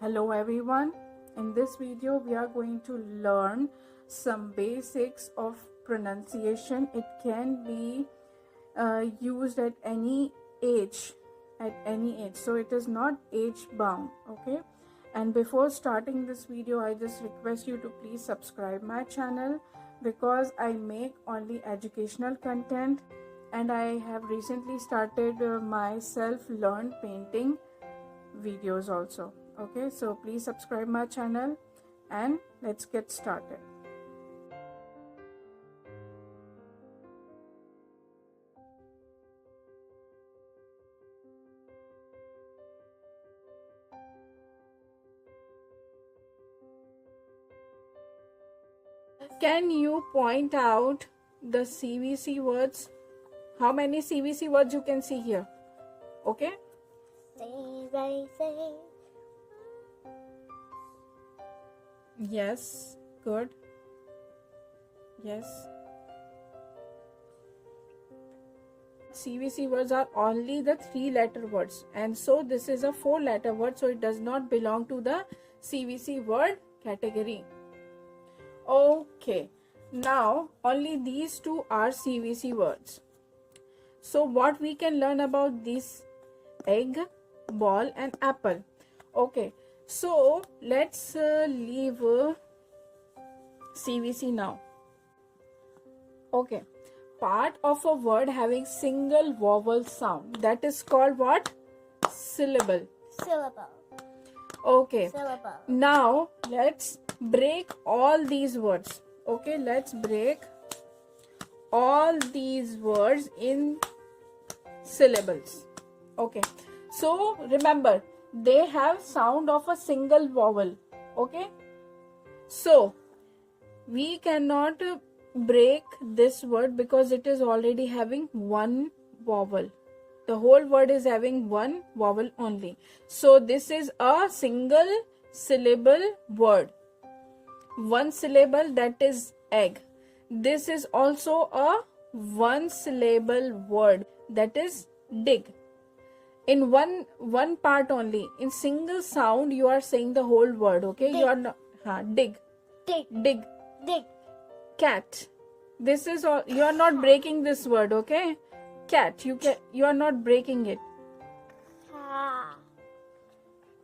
Hello everyone, in this video we are going to learn some basics of pronunciation. It can be used at any age, so it is not age bound. Okay, and before starting this video I just request you to please subscribe my channel because I make only educational content, and I have recently started my self-learned painting videos also. Okay, so please subscribe my channel and let's get started. Can you point out the CVC words? How many CVC words you can see here? Okay, Say. yes, good, yes. CVC words are only the 3-letter words, and so this is a 4-letter word, so it does not belong to the CVC word category. Okay, now only these two are CVC words. So what we can learn about this: egg, ball and apple. Okay, so let's leave CVC now. Okay, part of a word having single vowel sound, that is called what? Syllable. Syllable. Okay, Syllable. now let's break all these words. Okay, let's break all these words in syllables. Okay, so remember, they have sound of a single vowel. Okay, so we cannot break this word because it is already having one vowel. The whole word is having one vowel only, so this is a single syllable word. One syllable, that is egg. This is also a one syllable word, that is dig. In one part only, in single sound you are saying the whole word. Okay, Dig. you are not dig. Cat. This is all, you are not breaking this word. Okay, cat, you are not breaking it.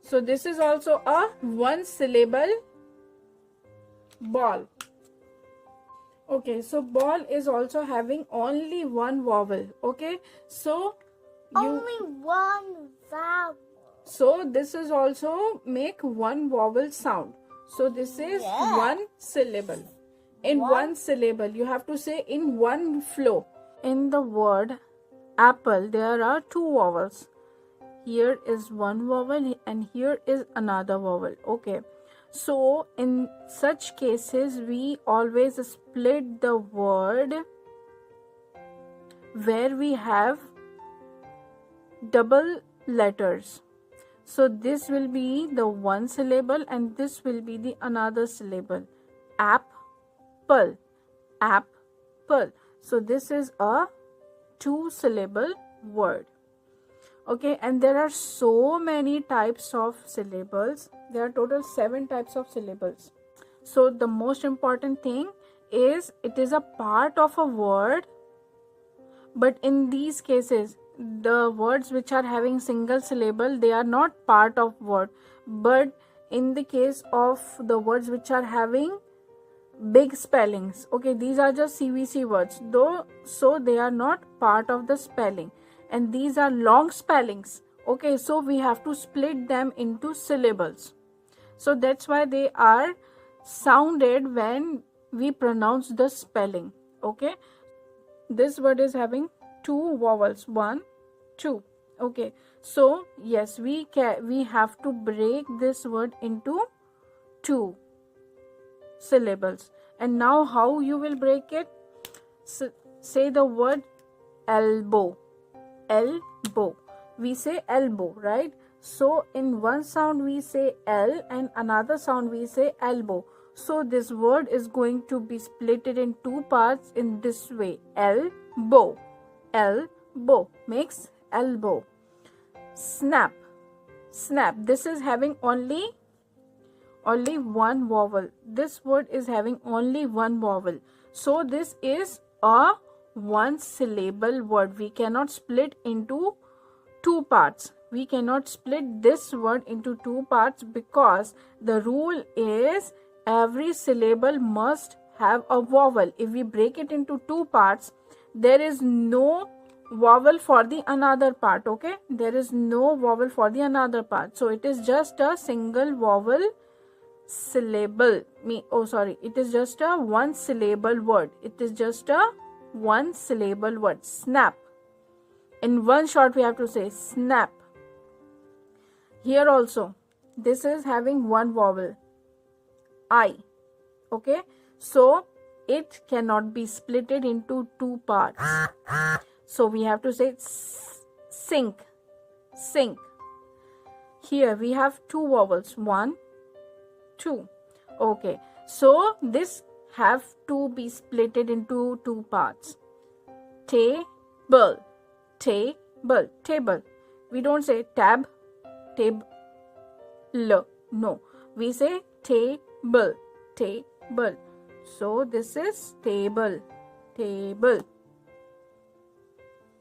So this is also a one syllable. Ball. Okay, so ball is also having only one vowel. Okay, so Only one vowel. so this is also make one vowel sound. So this is one syllable. In one syllable, you have to say in one flow. In the word apple, there are two vowels. Here is one vowel and here is another vowel. Okay, so in such cases we always split the word where we have double letters. So this will be the one syllable and this will be the another syllable. Apple. So this is a 2-syllable word. Okay, and there are so many types of syllables. There are total 7 types of syllables. So the most important thing is it is a part of a word, but in these cases the words which are having single syllable, they are not part of word. But in the case of the words which are having big spellings, okay, these are just CVC words though, so they are not part of the spelling. And these are long spellings. Okay, so we have to split them into syllables. So that's why they are sounded when we pronounce the spelling. Okay, this word is having 2 vowels, 1, 2. Okay, so yes, we have to break this word into 2 syllables. And now how you will break it? Say the word elbow. Elbow. We say elbow, right? So in one sound we say L and another sound we say elbow. So this word is going to be splitted in 2 parts in this way. Elbow. Elbow makes elbow. Snap. Snap. This is having only only one vowel. This word is having only one vowel. So this is a one syllable word. We cannot split into two parts. We cannot split this word into two parts because the rule is every syllable must have a vowel. If we break it into two parts, there is no vowel for the another part. Okay, there is no vowel for the another part. So it is just a single vowel syllable. It is just a one syllable word. It is just a one syllable word. Snap. In one shot we have to say snap. Here also this is having one vowel, I. Okay, so it cannot be splitted into two parts. So we have to say sink, sink. Here we have two vowels, 1, 2. Okay, so this have to be splitted into two parts. Table, table, table. We don't say tab, table. No, we say table, table. So this is table, table,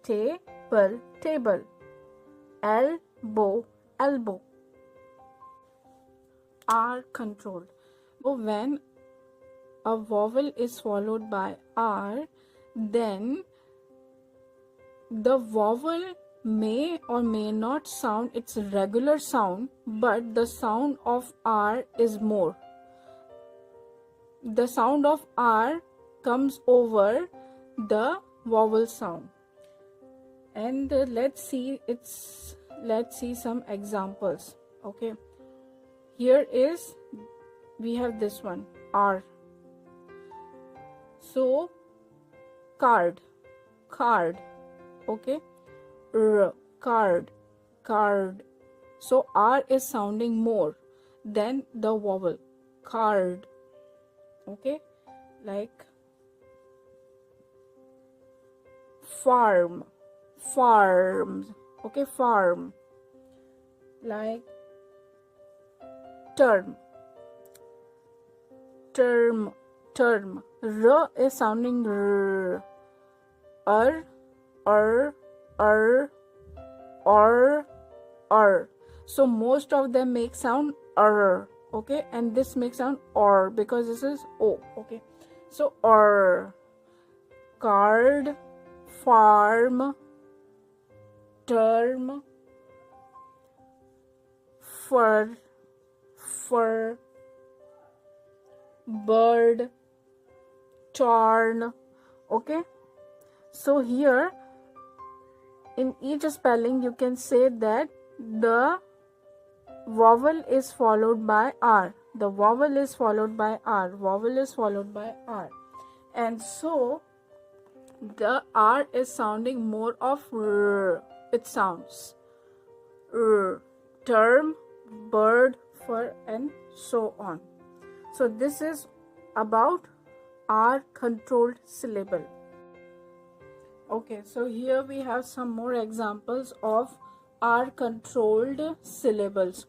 table, table. Elbow, elbow. R controlled. So when a vowel is followed by R, then the vowel may or may not sound its regular sound, but the sound of R is more. The sound of R comes over the vowel sound. And let's see some examples. Okay, here is, we have this one, R. So card, card. Okay, card, card. So R is sounding more than the vowel, card. Okay, like farm, farms. Okay, farm. Like term, term, term. R is sounding r. So most of them make sound r. Okay, and this makes sound or because this is o. Okay, so or, card, farm, term, fur, bird, torn. Okay, so here in each spelling you can say that the vowel is followed by R. The vowel is followed by R. Vowel is followed by R. And so the R is sounding more of R. It sounds R. Term, bird, fur, and so on. So this is about R controlled syllable. Okay, so here we have some more examples of R controlled syllables.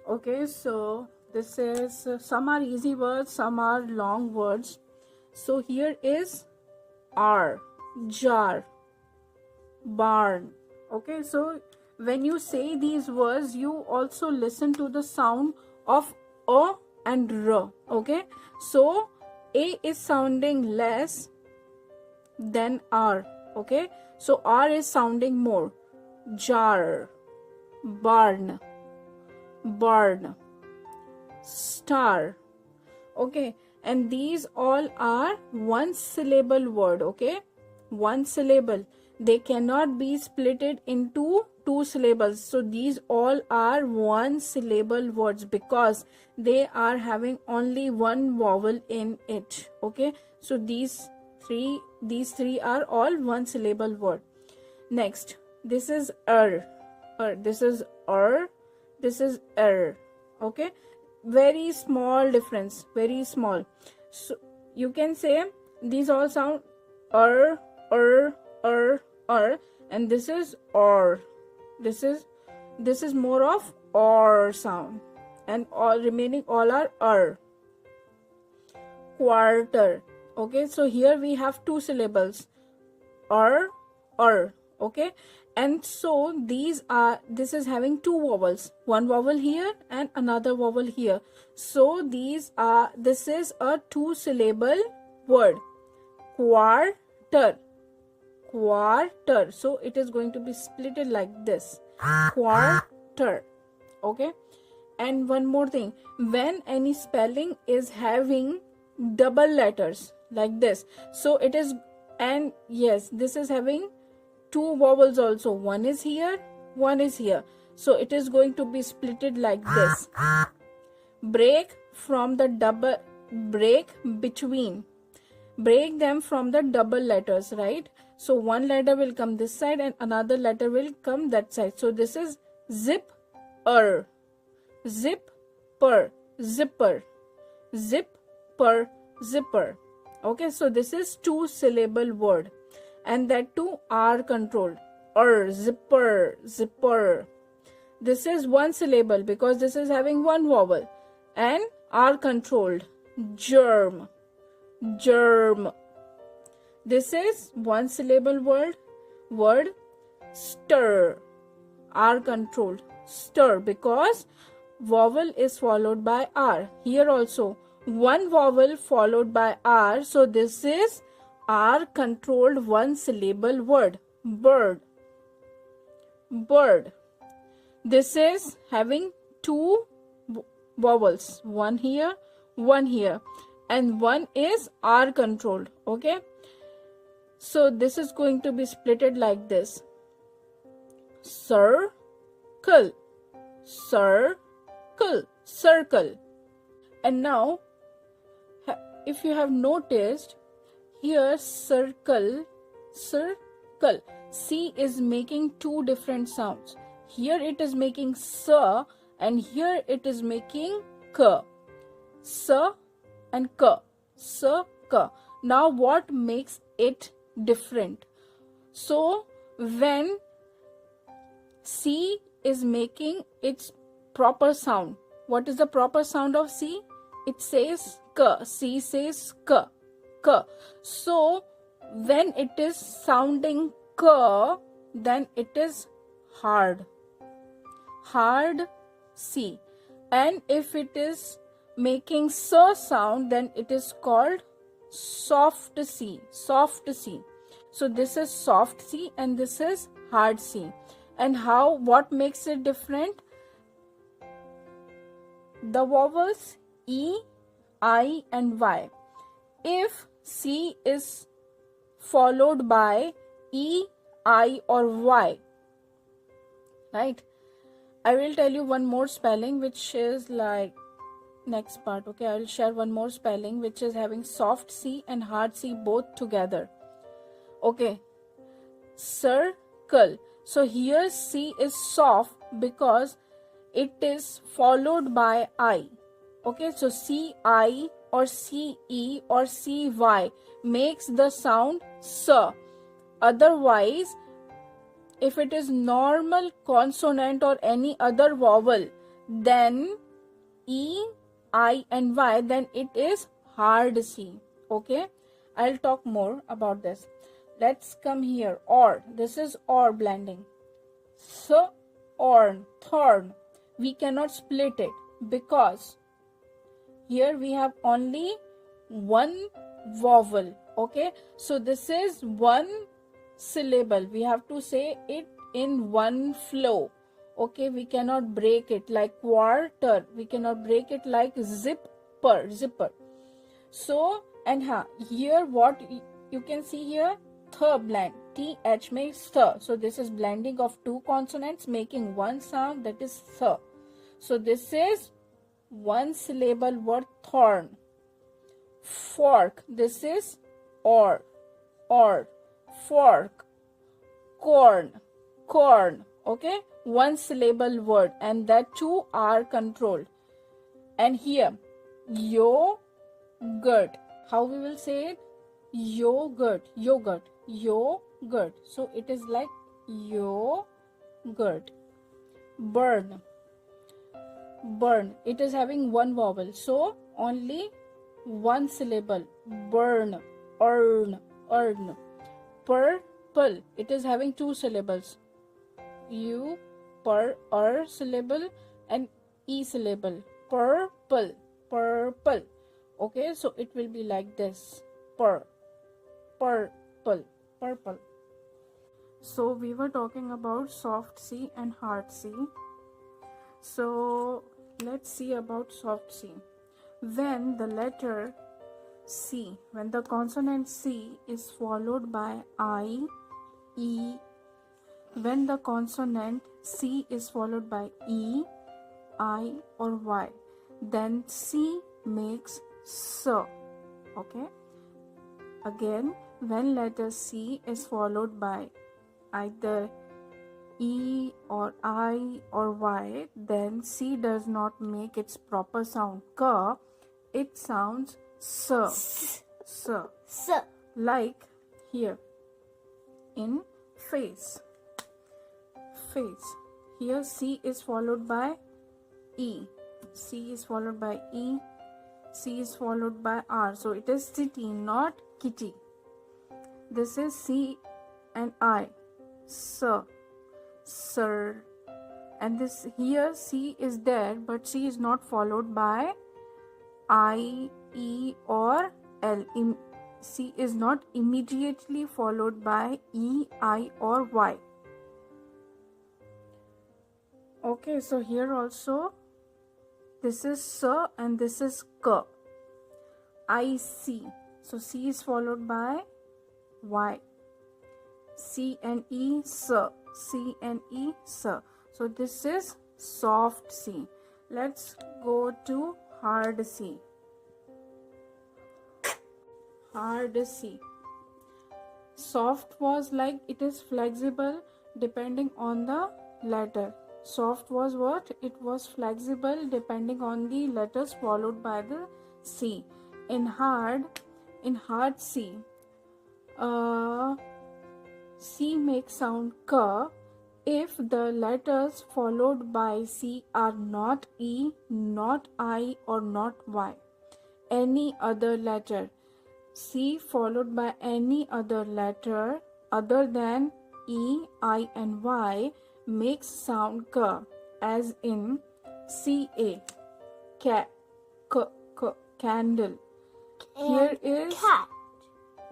Okay, so this is some are easy words, some are long words. So here is R, jar, barn. Okay, so when you say these words, you also listen to the sound of O and R. Okay, so A is sounding less than R. Okay, so R is sounding more. Jar, barn, barn, star. Okay, and these all are one syllable word. Okay, one syllable. They cannot be splitted into two syllables. So these all are one syllable words because they are having only one vowel in it. Okay, so these three are all one syllable word. Next, this is this is this is okay, very small difference, very small. So you can say these all sound and this is or. This is more of or sound. and all remaining all are quarter. Okay, so here we have two syllables, okay, and so this is having two vowels, one vowel here and another vowel here. So this is a two syllable word, quarter. So it is going to be splitted like this, quarter. Okay, and one more thing, when any spelling is having double letters like this, so it is, and yes, this is having two vowels also, one is here, one is here, so it is going to be splitted like this. Break them from the double letters, right? So one letter will come this side and another letter will come that side. So this is zipper, zipper, zipper, zipper, zipper. Okay, so this is two syllable word, and that too are controlled, zipper, zipper. This is one syllable because this is having one vowel, and are controlled, germ, germ. This is one syllable word, stir, are controlled, stir, because vowel is followed by r. Here also one vowel followed by r, so this is r controlled one syllable word, bird, bird. This is having two vowels, one here, and one is r controlled. Okay, so this is going to be splitted like this, circle, circle, circle. And now if you have noticed here, circle, C is making two different sounds. Here it is making sa, and here it is making ka, sa and ka, sa, ka. Now what makes it different? So when C is making its proper sound, what is the proper sound of C? It says ka, C says ka, ka. So when it is sounding ka, then it is hard, hard C. And if it is making sa sound, then it is called soft C, soft C. So this is soft C and this is hard C. And what makes it different? The vowels E, I and Y. If C is followed by E, I or Y, right? I will tell you one more spelling which is like next part. Okay, I will share one more spelling which is having soft C and hard C both together. Okay, circle. So here C is soft because it is followed by I. Okay, so CI or CE or CY makes the sound S. Otherwise, if it is normal consonant or any other vowel, then E, I and Y, then it is hard C. Okay, I'll talk more about this. Let's come here. Or, this is or blending. So, orn, thorn. We cannot split it because here we have only one vowel. Okay, so this is one syllable. We have to say it in one flow. Okay, we cannot break it like quarter. We cannot break it like zipper, zipper. So, and here what you can see here, th blend. TH makes th. So this is blending of two consonants making one sound, that is th. So this is one syllable word, thorn. Fork. This is or, fork. Corn, corn. Okay, one syllable word, and that two are controlled. And here, yogurt. How we will say it? Yogurt, yogurt, yogurt. So it is like yogurt. Burn. burn. It is having one vowel, so only one syllable. Burn, earn, earn. Purple. It is having two syllables. U, per, syllable and E syllable. Purple, purple. Okay, so it will be like this. Purple, purple. So we were talking about soft C and hard C. So let's see about soft C. When the letter C, when the consonant C is followed by I, E, when the consonant C is followed by E, I or Y, then C makes S. Okay. Again, when letter C is followed by either E or I or Y, then C does not make its proper sound K. It sounds S. S. Like here in face. Face. Here C is followed by E. C is followed by E. C is followed by R. So it is city, not kitty. This is C and I. Sir. Sir. And this here C is there, but C is not followed by I, E or L. C is not immediately followed by E, I or Y. Okay, so here also this is S and this is K. I see. So C is followed by Y. C and E, S. C and E, S. So this is soft C. Let's go to hard C. Hard C. Soft was like it is flexible depending on the letter. Soft was what? It was flexible depending on the letters followed by the C. In hard C, C makes sound K if the letters followed by C are not E, not I or not Y. Any other letter. C followed by any other letter other than E, I and Y makes sound K, as in CA, cat, candle. Here is cat.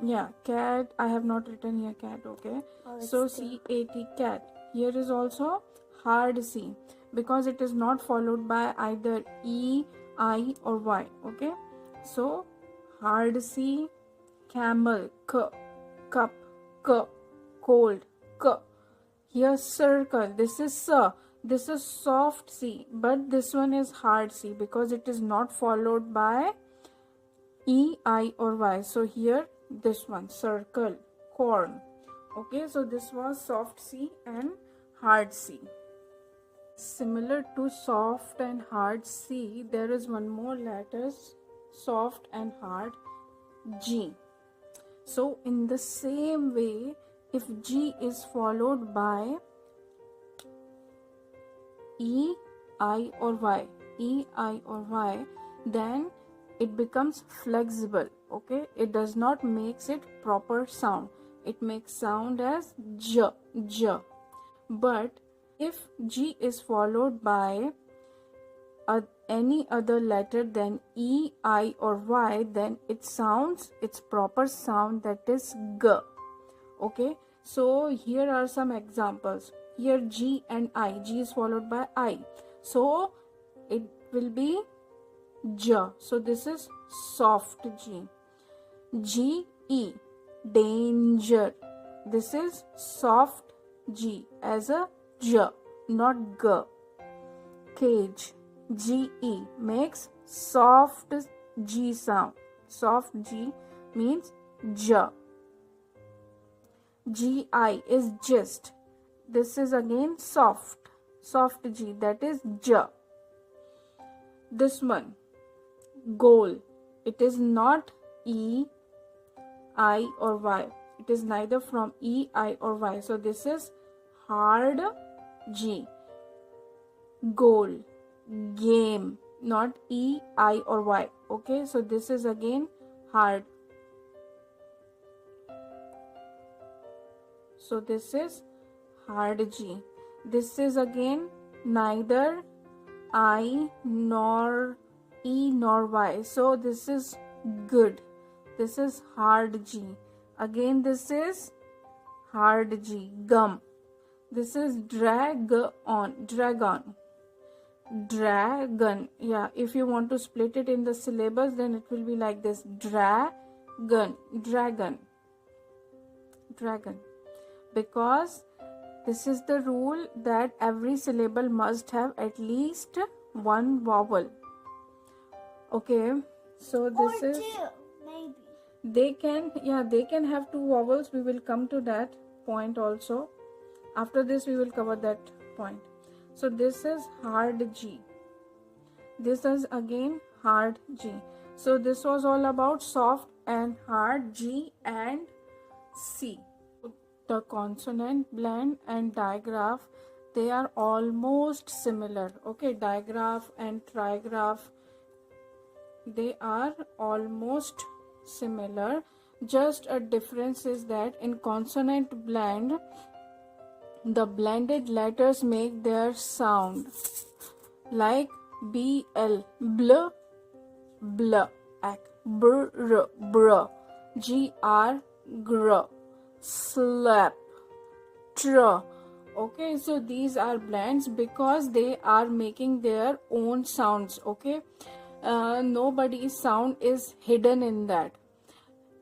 Yeah, cat. I have not written here cat, okay? So C-A-T, cat. Here is also hard C because it is not followed by either E, I or Y, okay? So hard C, camel, K, cup, K, cold, K. Here circle, this is S. This is soft C, but this one is hard C because it is not followed by E, I or Y. So here this one, circle, corn. Okay, so this was soft C and hard C. Similar to soft and hard C, there is one more letters, soft and hard, G. So in the same way, if G is followed by E, I or Y, then it becomes flexible. Okay, it does not makes it proper sound. It makes sound as J. But if G is followed by any other letter than E, I or Y, then it sounds its proper sound, that is G. Okay, so here are some examples. Here G and I. G is followed by I, so it will be J. So this is soft G. G, E, danger. This is soft G as a J, not G. Cage, G, E makes soft G sound. Soft G means J. G, I is gist. This is again soft G, that is J. This one, goal. It is not E, I or Y. It is neither from E, I or Y. So this is hard G. Goal. game, not E, I or Y. Okay, so this is again hard. So this is hard G. This is again neither I nor E nor Y. So this is good. This is hard G. Again this is hard G. Gum. This is drag on. Dragon. Dragon. Yeah, if you want to split it in the syllables, then it will be like this. Dragon. Dragon. Dragon. Because this is the rule that every syllable must have at least one vowel. Okay, so this is two, maybe. they can have two vowels. We will come to that point also. After this we will cover that point. So this is hard G. This is again hard G. So this was all about soft and hard G and C. The consonant blend and digraph, they are almost similar. Okay, digraph and trigraph, they are almost similar. Just a difference is that in consonant blend, the blended letters make their sound like BL, bl, bl, ak, br, br, gr, gr, slap, tr. Okay, so these are blends because they are making their own sounds. Okay, nobody's sound is hidden in that.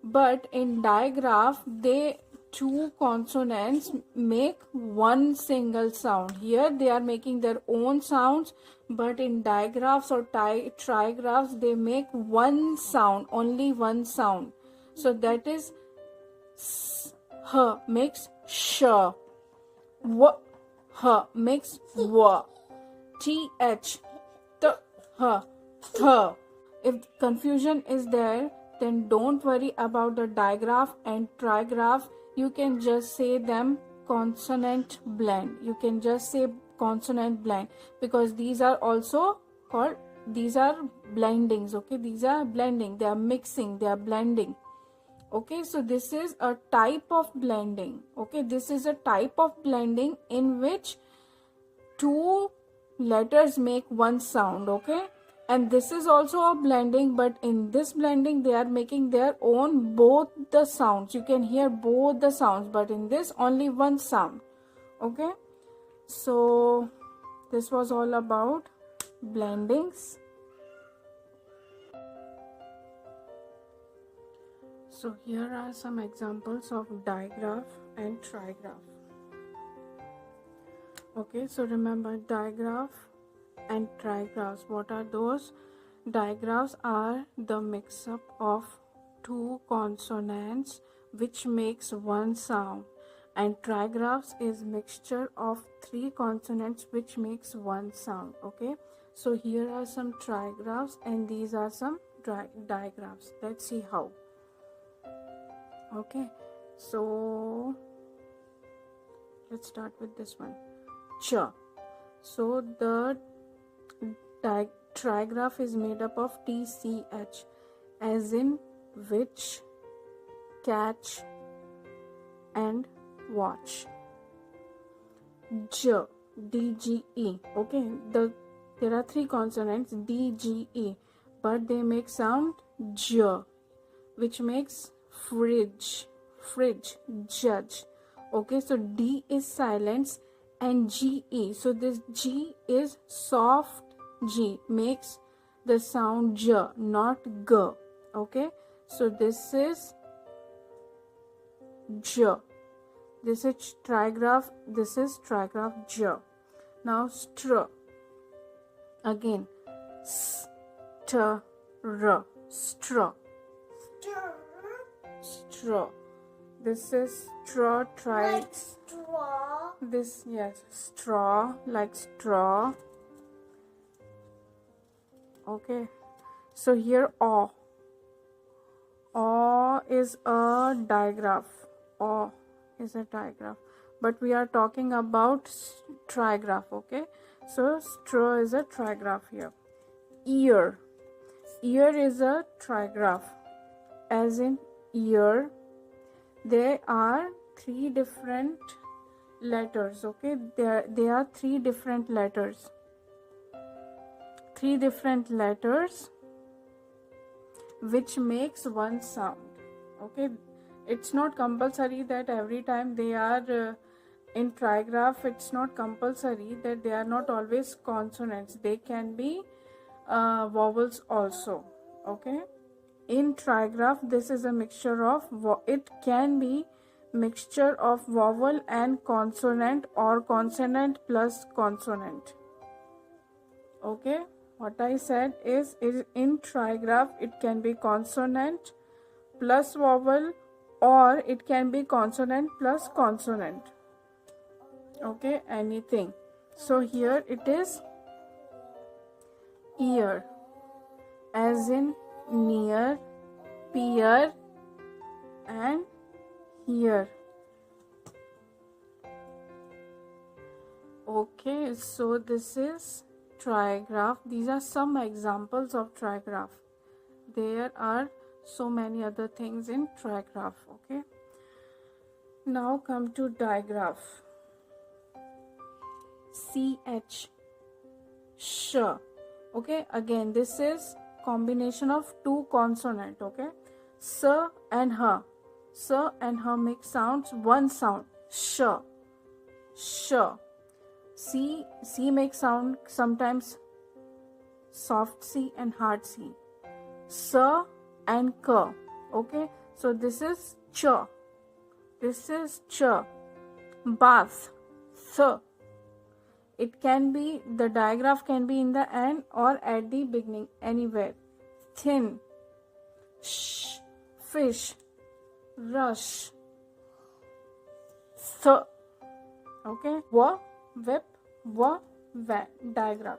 But in digraph, they two consonants make one single sound. Here they are making their own sounds, but in digraphs or trigraphs they make one sound, only one sound. So that is s, h makes sh, w, h makes w, th, t, h, th. If confusion is there, then don't worry about the digraph and trigraph. You can just say them consonant blend. You can just say consonant blend because these are also called, these are blendings. Okay, these are blending, they are mixing, they are blending. Okay, so this is a type of blending. Okay, this is a type of blending in which two letters make one sound. Okay, and this is also a blending, but in this blending they are making their own both the sounds. You can hear both the sounds, but in this only one sound. Okay, so this was all about blendings. So here are some examples of digraph and trigraph. Okay, so remember digraph and trigraphs. What are those? Digraphs are the mix-up of two consonants which makes one sound, and trigraphs is mixture of three consonants which makes one sound. Okay, so here are some trigraphs and these are some digraphs. Let's see how. Okay, so let's start with this one, ch. So the trigraph is made up of TCH, as in which, catch and watch. J, DGE. Okay, there are three consonants DGE, but they make sound J, which makes fridge, judge. Okay, so D is silence and GE. So this G is soft G, makes the sound J, not G. Okay, so this is J. This is trigraph. This is trigraph J. Now str. Again, str, straw. Straw. This is straw. Like straw. This, yes, straw, like straw. Okay, so here aw. Aw is a digraph. Aw is a digraph, but we are talking about trigraph. Okay, So straw is a trigraph here. Ear. Ear is a trigraph. As in ear, there are three different letters. Okay, there are three different letters. Three different letters which makes one sound. Okay, it's not compulsory that every time they are in trigraph, it's not compulsory that they are not always consonants. They can be vowels also. Okay, in trigraph this is a mixture of it can be mixture of vowel and consonant or consonant plus consonant. Okay, what I said is in trigraph it can be consonant plus vowel or it can be consonant plus consonant. Okay, anything. So here it is ear, as in near, peer and here. Okay, so this is trigraph. These are some examples of trigraph. There are so many other things in trigraph. Okay, now come to digraph. CH, sh. Okay, again this is combination of two consonant. Okay, s and h. S and h make sounds one sound, sh, sh. C makes sound sometimes soft C and hard C. S and k. Okay, so this is ch. This is ch. Bath, th. It can be, the digraph can be in the end or at the beginning, anywhere. Thin, sh, fish, rush, th. Okay, whip, digraph.